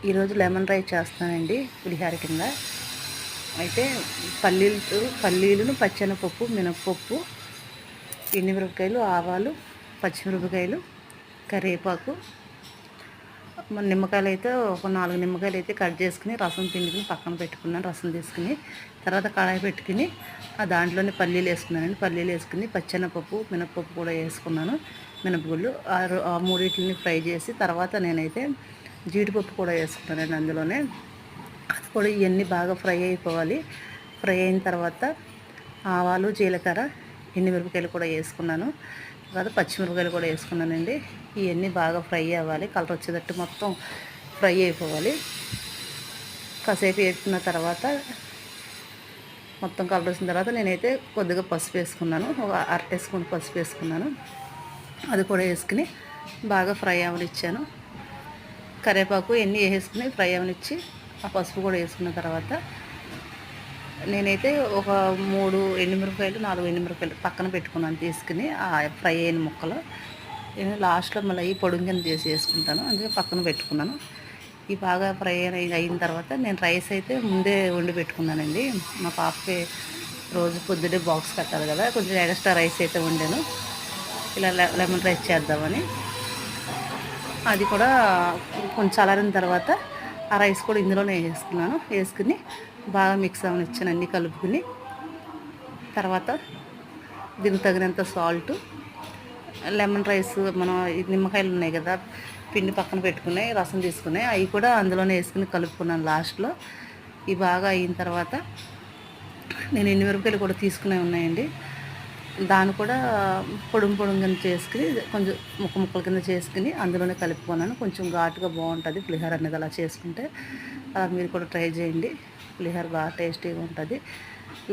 ఈరోజు lemon rice చేస్తానండి పులిహార కింద. అయితే పల్లీలను పచ్చెనపప్పు, మినపప్పు, ఎండుమిరపకాయలు, ఆవాలు, పచ్చిమిరపకాయలు, కరివేపాకు, మన నిమ్మకాయలు అయితే ఒక 4 నిమ్మకాయలు అయితే కట్ చేసుకుని రసం పిండుకుని పక్కన పెట్టుకున్నాను. రసం తీసుకుని తర్వాత కడాయి పెట్టుకుని దాంట్లోనే పల్లీలు వేసుకున్నానండి. పల్లీలు వేసుకుని పచ్చెనపప్పు, మినపప్పు కూడా వేసుకున్నాను. మినపగుళ్ళు ఆ మూడింటిని ఫ్రై చేసి తర్వాత నేనైతే జీడిపప్పు కూడా వేసుకున్నానండి అందులోనే. అది కూడా ఇవన్నీ బాగా ఫ్రై అయిపోవాలి. ఫ్రై అయిన తర్వాత ఆవాలు, జీలకర్ర, ఎండుమిరపకాయలు కూడా వేసుకున్నాను. తర్వాత పచ్చిమిరపకాయలు కూడా వేసుకున్నానండి. ఇవన్నీ బాగా ఫ్రై అవ్వాలి, కలర్ వచ్చేటట్టు మొత్తం ఫ్రై అయిపోవాలి. కాసేపు వేసుకున్న తర్వాత మొత్తం కలర్ వచ్చిన తర్వాత నేనైతే కొద్దిగా పసుపు వేసుకున్నాను. ఒక 1/2 స్పూన్ పసుపు వేసుకున్నాను. అది కూడా వేసుకుని బాగా ఫ్రై అవనిచ్చాను. కరివేపాకు ఎన్ని వేసుకుని ఫ్రై అవనిచ్చి ఆ పసుపు కూడా వేసుకున్న తర్వాత నేనైతే ఒక 3 ఎండుమిరపకాయలు, 4 ఎండుమిరపకాయలు పక్కన పెట్టుకున్నాను తీసుకుని ఆ ఫ్రై అయిన ముక్కలు. నేను లాస్ట్లో మళ్ళీ ఈ పొడుగు కింద చేసి వేసుకుంటాను, అందుకే పక్కన పెట్టుకున్నాను. ఈ బాగా ఫ్రై అయిన తర్వాత నేను రైస్ అయితే ముందే వండి పెట్టుకున్నానండి. మా పాపకి రోజు పొద్దున్నే బాక్స్ కట్టాలి కదా, కొంచెం ఎక్స్ట్రా రైస్ అయితే వండాను ఇలా లెమన్ రైస్ చేద్దామని. అది కూడా కొంచెం చల్లారిన తర్వాత ఆ రైస్ కూడా ఇందులోనే వేసుకుని బాగా మిక్స్ అవనిచ్చాను, అన్నీ కలుపుకుని. తర్వాత దీనికి తగినంత సాల్ట్, లెమన్ రైస్ మనం నిమ్మకాయలు ఉన్నాయి కదా పిండి పక్కన పెట్టుకున్నాయి, రసం తీసుకున్నాయి, అవి కూడా అందులోనే వేసుకుని కలుపుకున్నాను లాస్ట్లో. ఇవి బాగా అయిన తర్వాత నేను ఎండుమిరపకాయలు కూడా తీసుకునే ఉన్నాయండి, దాన్ని కూడా పొడుం కింద చేసుకుని కొంచెం ముక్కల కింద చేసుకుని అందులోనే కలుపుకున్నాను. కొంచెం ఘాటుగా బాగుంటుంది పులిహోర అనేది అలా చేసుకుంటే. అలా మీరు కూడా ట్రై చేయండి, పులిహోర బాగా టేస్టీగా ఉంటుంది.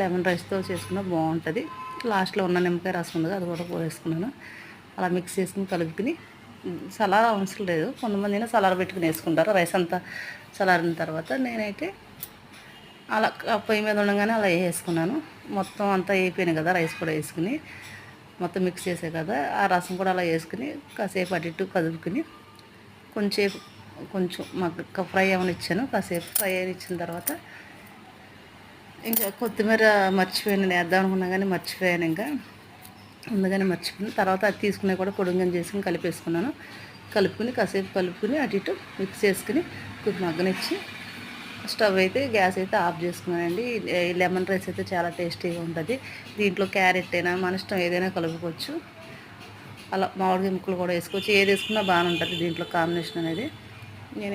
లెమన్ రైస్తో చేసుకున్నా బాగుంటుంది. లాస్ట్లో ఉన్న నిమ్మకాయ రసం ఉంది, అది కూడా వేసుకున్నాను. అలా మిక్స్ చేసుకుని కలుపుకుని సలార అవసరం లేదు, కొంతమంది సలార పెట్టుకుని వేసుకుంటారు. రైస్ అంతా చల్లారిన తర్వాత నేనైతే అలా పొయ్యి మీద ఉండగానే అలా వేసుకున్నాను. మొత్తం అంతా అయిపోయినాయి కదా, రైస్ కూడా వేసుకుని మొత్తం మిక్స్ చేసే కదా, ఆ రసం కూడా అలా వేసుకుని కాసేపు అటు ఇటు కదుపుకుని కొంచెం మాకు ఫ్రై అవనిచ్చాను. కాసేపు ఫ్రై అవనిచ్చిన తర్వాత ఇంకా కొత్తిమీర మర్చిపోయాను, వేద్దాం అనుకున్నా కానీ మర్చిపోయాను. ఇంకా ముందుగానే మర్చిపోయాను. తర్వాత అది తీసుకుని కూడా పొడుగుని చేసుకుని కలుపుకుని కాసేపు కలుపుకుని అటు ఇటు మిక్స్ చేసుకుని కొంచెం మగ్గనిచ్చి స్టవ్ అయితే గ్యాస్ అయితే ఆఫ్ చేసుకున్నానండి. లెమన్ రైస్ అయితే చాలా టేస్టీగా ఉంటుంది. దీంట్లో క్యారెట్ అయినా మన ఇష్టం ఏదైనా కలుపుకోవచ్చు. అలా మామిడికాయ ముక్కలు కూడా వేసుకోవచ్చు, ఏది వేసుకున్నా బాగానే ఉంటుంది దీంట్లో కాంబినేషన్ అనేది. నేను